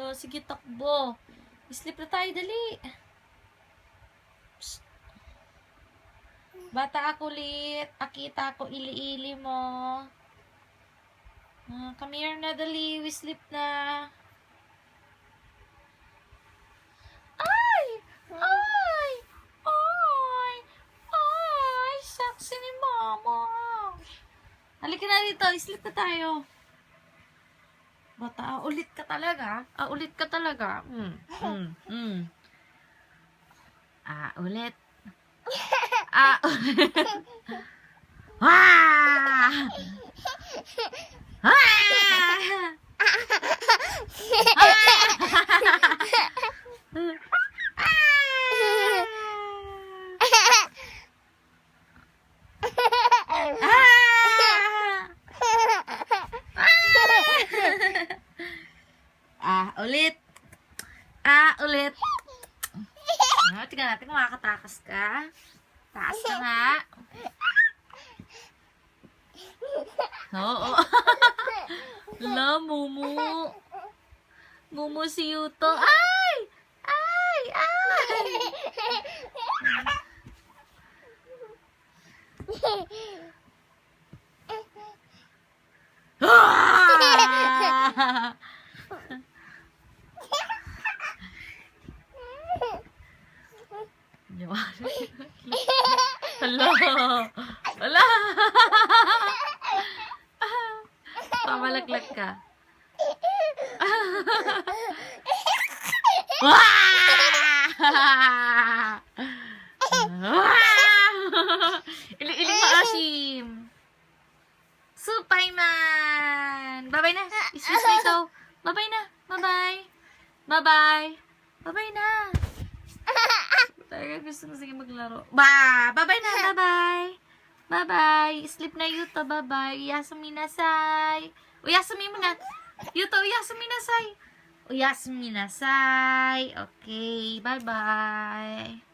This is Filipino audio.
Lo, sige, takbo. Sleep na tayo, dali. Psst. Bata ako ulit. Akita ako ili-ili mo. Come here na, dali. We sleep na. Ay! Ay! Ay! Ay! Saksi ni mama. Halika na dito. Sleep na tayo. Bata, ulit ka talaga. Ulit ka talaga. Ulit. Ulit. Ulit. Ulit. Tingnan natin kung makakatakas ka. Takas ka nga. Oo. La, Mumu. Mumu si Yuto. Ay! Ay! Ay! Hala. Hala. Pamalaglag ka. Iling maasim. Supayman. Bye-bye na. Iswis na ikaw. Bye-bye na. Bye-bye. Bye-bye. Bye-bye na. Talaga gusto mo sige maglaro. Bye-bye na. Bye-bye. Bye-bye. Sleep na Yuto. Bye-bye. Uyasumi nasai. Uyasumi mo na. Yuto, uyasumi nasai. Uyasumi nasai. Okay. Bye-bye.